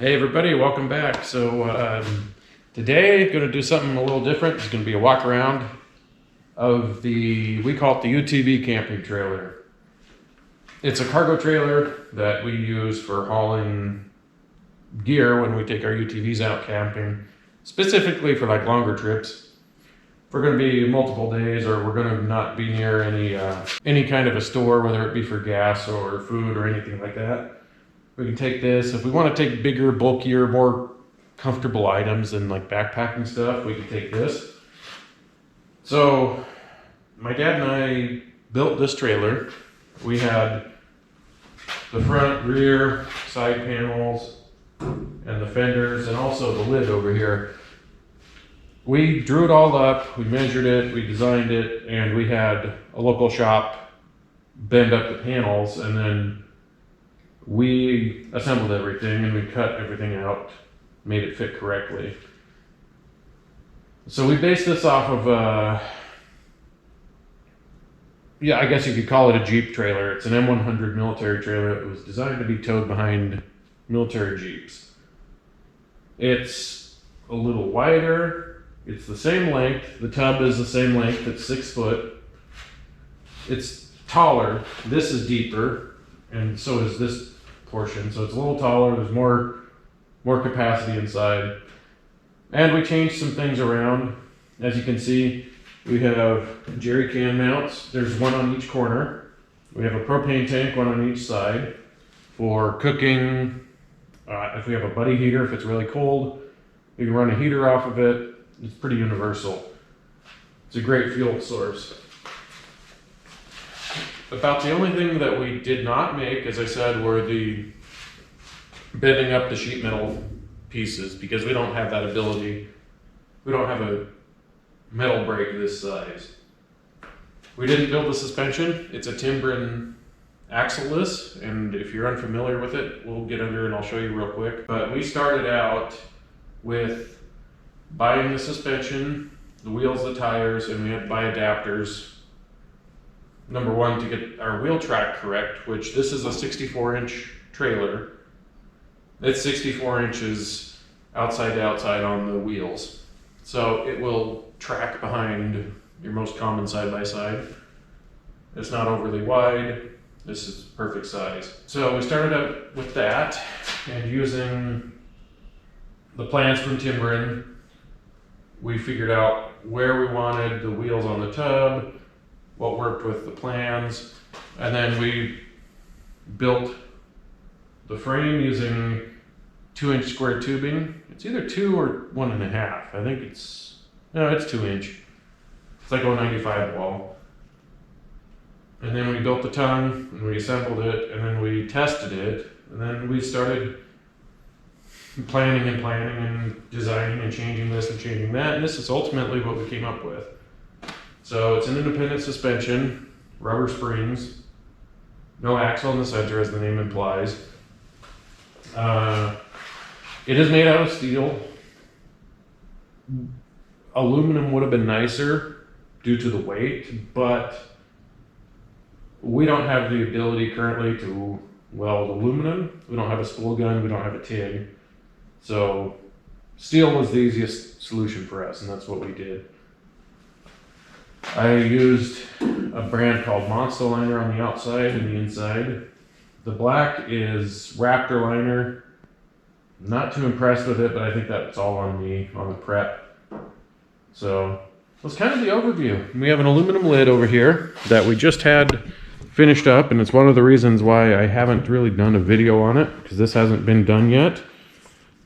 Hey everybody, welcome back. So today going to do something a little different. It's going to be a walk around of we call it the UTV camping trailer. It's a cargo trailer that we use for hauling gear when we take our UTVs out camping, specifically for like longer trips. If we're going to be multiple days or we're going to not be near any kind of a store, whether it be for gas or food or anything like that. We can take this. If we want to take bigger, bulkier, more comfortable items and like backpacking stuff, we can take this. So my dad and I built this trailer. We had the front, rear, side panels, and the fenders, and also the lid over here. We drew it all up, we measured it, we designed it, and we had a local shop bend up the panels, and then we assembled everything and we cut everything out, made it fit correctly. So we based this off of, I guess you could call it a Jeep trailer. It's an M100 military trailer. It was designed to be towed behind military Jeeps. It's a little wider. It's the same length. The tub is the same length. It's 6 foot. It's taller. This is deeper, and so is this portion. So it's a little taller. There's more capacity inside. And we changed some things around. As you can see, we have jerry can mounts. There's one on each corner. We have a propane tank, one on each side for cooking. If we have a buddy heater, if it's really cold, we can run a heater off of it. It's pretty universal. It's a great fuel source. About the only thing that we did not make, as I said, were the bending up the sheet metal pieces, because we don't have that ability. We don't have a metal brake this size. We didn't build the suspension. It's a Timbren Axle-Less, and if you're unfamiliar with it, we'll get under and I'll show you real quick. But we started out with buying the suspension, the wheels, the tires, and we had to buy adapters. Number one, to get our wheel track correct, which this is a 64-inch trailer. It's 64 inches outside to outside on the wheels. So it will track behind your most common side-by-side. It's not overly wide. This is perfect size. So we started out with that, and using the plans from Timbren, we figured out where we wanted the wheels on the tub, what worked with the plans, and then we built the frame using 2-inch square tubing. It's either 2 or 1.5. I think it's 2-inch. It's like 0.95 wall. And then we built the tongue and we assembled it, and then we tested it, and then we started planning and designing and changing this and changing that, and this is ultimately what we came up with. So it's an independent suspension, rubber springs, no axle in the center as the name implies. It is made out of steel. Aluminum would have been nicer due to the weight, but we don't have the ability currently to weld aluminum. We don't have a spool gun, we don't have a TIG. So steel was the easiest solution for us, and that's what we did. I used a brand called Monster liner on the outside and the inside. The black is Raptor liner. Not too impressed with it, but I think that's all on the prep. So that's kind of the overview. We have an aluminum lid over here that we just had finished up, and it's one of the reasons why I haven't really done a video on it, because this hasn't been done yet.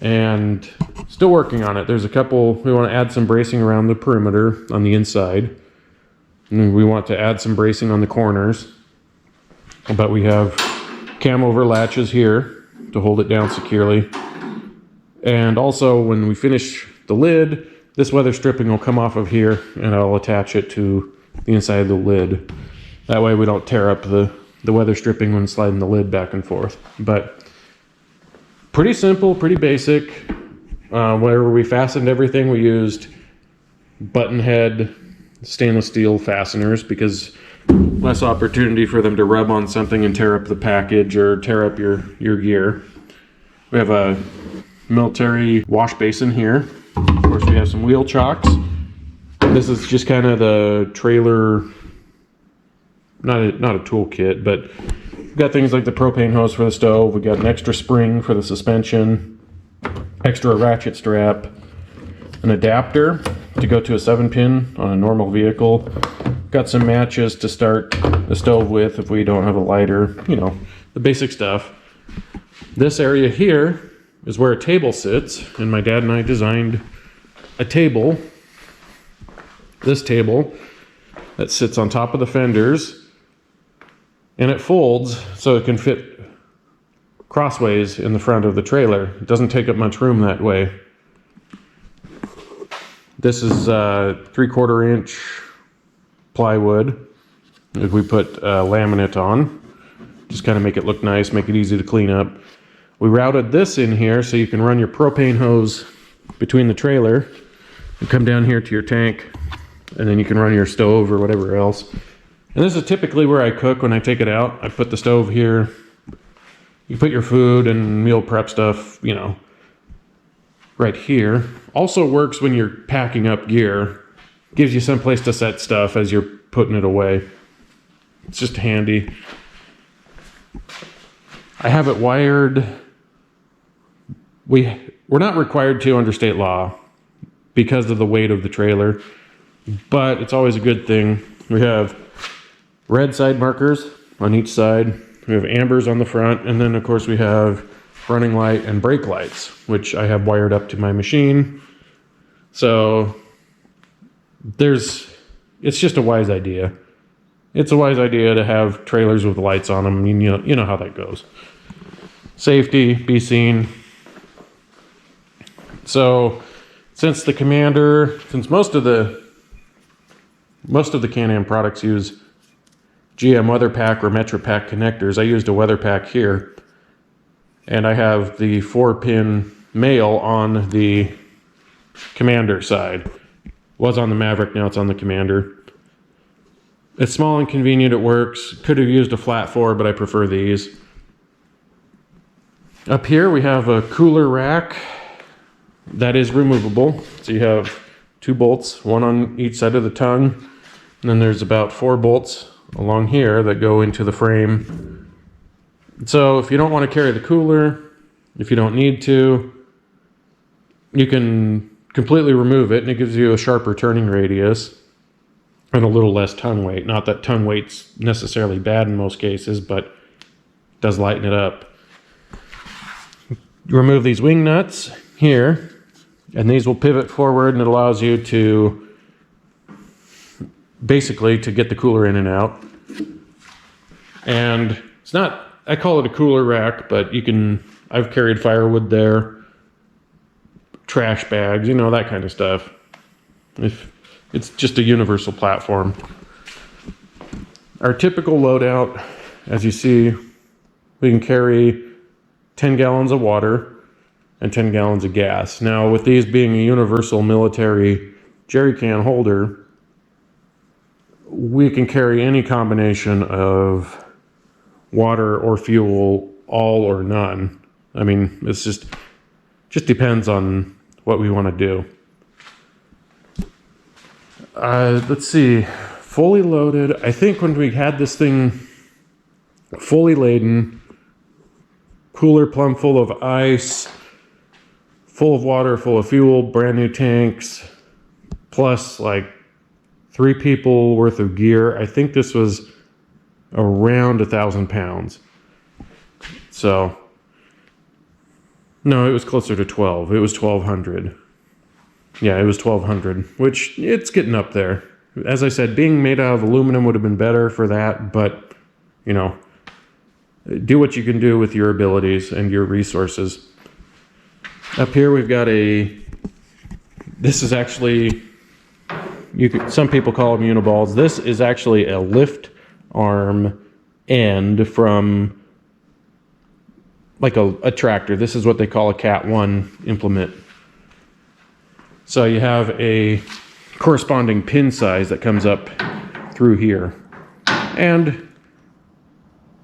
And still working on it. There's a couple, we want to add some bracing around the perimeter on the inside. And we want to add some bracing on the corners. But we have cam over latches here to hold it down securely. And also when we finish the lid, this weather stripping will come off of here, and I'll attach it to the inside of the lid. That way we don't tear up the weather stripping when sliding the lid back and forth. But pretty simple, pretty basic. Where we fastened everything, we used button head stainless steel fasteners, because less opportunity for them to rub on something and tear up the package or tear up your gear. We have a military wash basin here. Of course, we have some wheel chocks. This is just kind of the trailer, not a toolkit, but we've got things like the propane hose for the stove. We've got an extra spring for the suspension, extra ratchet strap, an adapter to go to a 7-pin on a normal vehicle. Got some matches to start the stove with if we don't have a lighter, you know, the basic stuff. This area here is where a table sits, and my dad and I designed a table, this table, that sits on top of the fenders, and it folds so it can fit crossways in the front of the trailer. It doesn't take up much room that way. This is 3/4 inch plywood that we put laminate on. Just kind of make it look nice, make it easy to clean up. We routed this in here so you can run your propane hose between the trailer and come down here to your tank, and then you can run your stove or whatever else. And this is typically where I cook when I take it out. I put the stove here. You put your food and meal prep stuff, you know, right here. Also works when you're packing up gear. Gives you some place to set stuff as you're putting it away. It's just handy. I have it wired. We're not required to under state law because of the weight of the trailer, but it's always a good thing. We have red side markers on each side. We have ambers on the front, and then of course we have running light and brake lights, which I have wired up to my machine. So it's just a wise idea. It's a wise idea to have trailers with lights on them. You know how that goes. Safety, be seen. So since most of the Can-Am products use GM Weather Pack or Metro Pack connectors, I used a Weather Pack here. And I have the 4-pin male on the Commander side. Was on the Maverick, now it's on the Commander. It's small and convenient, it works. Could have used a flat 4, but I prefer these. Up here we have a cooler rack that is removable. So you have 2 bolts, one on each side of the tongue. And then there's about 4 bolts along here that go into the frame. So if you don't want to carry the cooler, if you don't need to, you can completely remove it, and it gives you a sharper turning radius and a little less tongue weight. Not that tongue weight's necessarily bad in most cases, but it does lighten it up. You remove these wing nuts here, and these will pivot forward, and it allows you to basically to get the cooler in and out. And it's not, I call it a cooler rack, but I've carried firewood there, trash bags, you know, that kind of stuff. It's just a universal platform. Our typical loadout, as you see, we can carry 10 gallons of water and 10 gallons of gas. Now, with these being a universal military jerry can holder, we can carry any combination of water or fuel, all or none. I mean, it's just depends on what we want to do. Let's see, fully loaded. I think when we had this thing fully laden, cooler plumb full of ice, full of water, full of fuel, brand new tanks, plus like 3 people worth of gear. I think this was around 1,000 pounds. So, no, it was closer to 12. It was 1,200. Yeah, it was 1,200, which it's getting up there. As I said, being made out of aluminum would have been better for that, but, you know, do what you can do with your abilities and your resources. Up here we've got this is actually, some people call them uniballs. This is actually a lift arm end from like a tractor. This is what they call a Cat 1 implement. So you have a corresponding pin size that comes up through here. And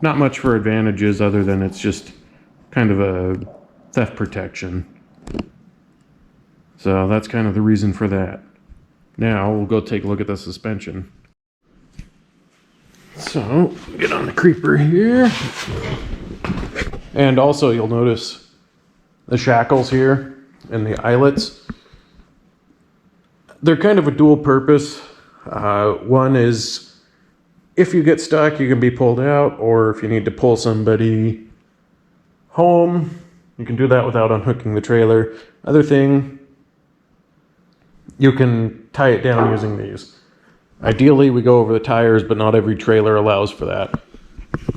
not much for advantages other than it's just kind of a theft protection. So that's kind of the reason for that. Now we'll go take a look at the suspension. So get on the creeper here. And also you'll notice the shackles here and the eyelets. They're kind of a dual purpose. One is if you get stuck, you can be pulled out, or if you need to pull somebody home, you can do that without unhooking the trailer. Other thing, you can tie it down using these. Ideally, we go over the tires, but not every trailer allows for that.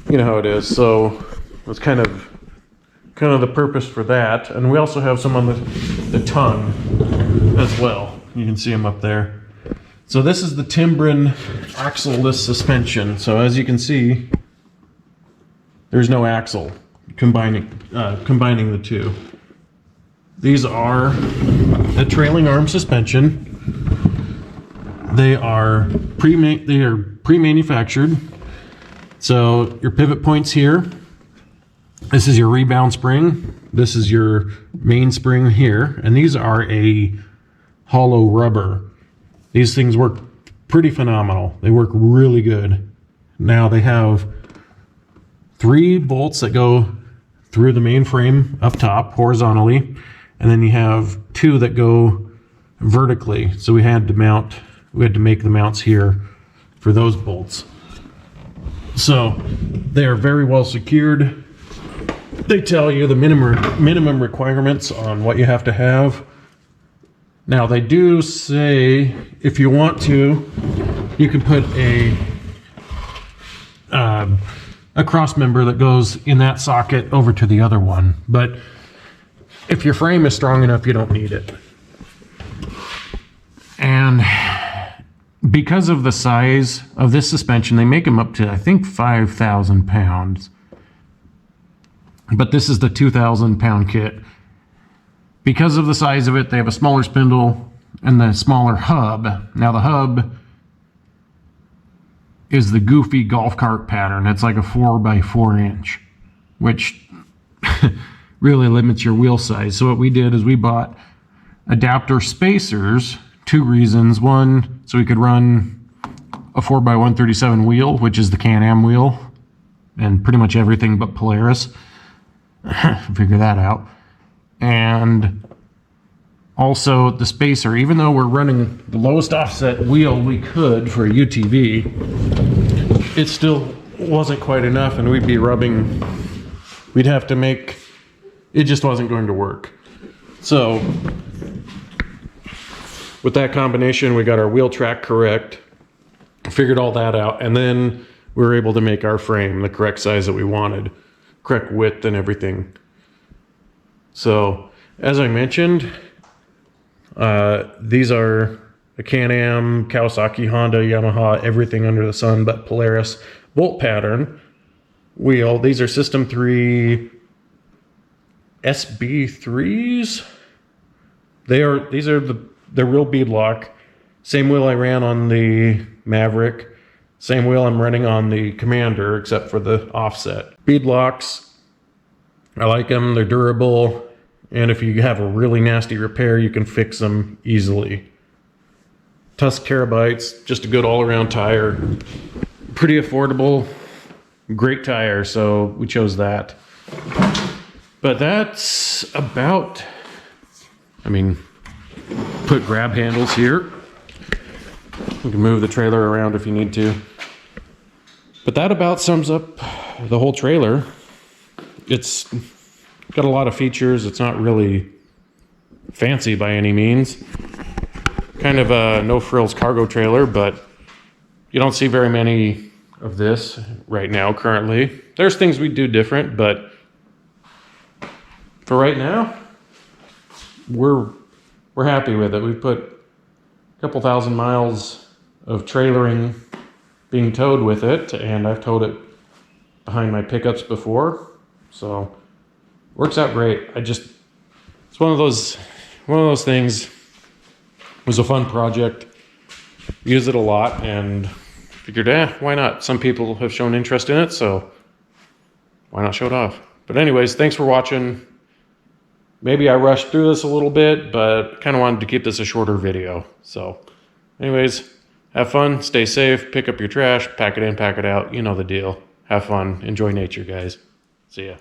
You know how it is. So it's kind of the purpose for that. And we also have some on the tongue as well. You can see them up there. So this is the Timbren Axle-Less Suspension. So as you can see, there's no axle combining the two. These are a trailing arm suspension. They are pre-manufactured. So your pivot points here. This is your rebound spring. This is your main spring here. And these are a hollow rubber. These things work pretty phenomenal. They work really good. Now they have 3 bolts that go through the main frame up top horizontally, and then you have 2 that go vertically. So we had to make the mounts here for those bolts. So they are very well secured. They tell you the minimum requirements on what you have to have. Now they do say if you want to, you can put a cross member that goes in that socket over to the other one. But if your frame is strong enough, you don't need it. And because of the size of this suspension, they make them up to, I think, 5,000 pounds. But this is the 2,000 pound kit. Because of the size of it, they have a smaller spindle and the smaller hub. Now the hub is the goofy golf cart pattern. It's like a 4x4 inch, which really limits your wheel size. So what we did is we bought adapter spacers. 2 reasons. One, so we could run a 4x137 wheel, which is the Can-Am wheel, and pretty much everything but Polaris. Figure that out. And also the spacer, even though we're running the lowest offset wheel we could for a UTV, it still wasn't quite enough, and we'd have to make, it just wasn't going to work. So with that combination, we got our wheel track correct, figured all that out, and then we were able to make our frame the correct size that we wanted, correct width and everything. So as I mentioned, these are a Can-Am, Kawasaki, Honda, Yamaha, everything under the sun but Polaris bolt pattern wheel. These are System 3 SB3s. They're real beadlock. Same wheel I ran on the Maverick. Same wheel I'm running on the Commander, except for the offset. Beadlocks, I like them. They're durable. And if you have a really nasty repair, you can fix them easily. Tusk Terabytes, just a good all-around tire. Pretty affordable, great tire, so we chose that. But that's about, put grab handles here. You can move the trailer around if you need to. But that about sums up the whole trailer. It's got a lot of features. It's not really fancy by any means. Kind of a no-frills cargo trailer, but you don't see very many of this right now currently. There's things we do different, but for right now, we're happy with it. We've put a couple thousand miles of trailering being towed with it, and I've towed it behind my pickups before, so works out great. It's one of those things. It was a fun project. Use it a lot, and figured, why not? Some people have shown interest in it, so why not show it off? But anyways, thanks for watching. Maybe I rushed through this a little bit, but kind of wanted to keep this a shorter video. So anyways, have fun, stay safe, pick up your trash, pack it in, pack it out. You know the deal. Have fun, enjoy nature, guys. See ya.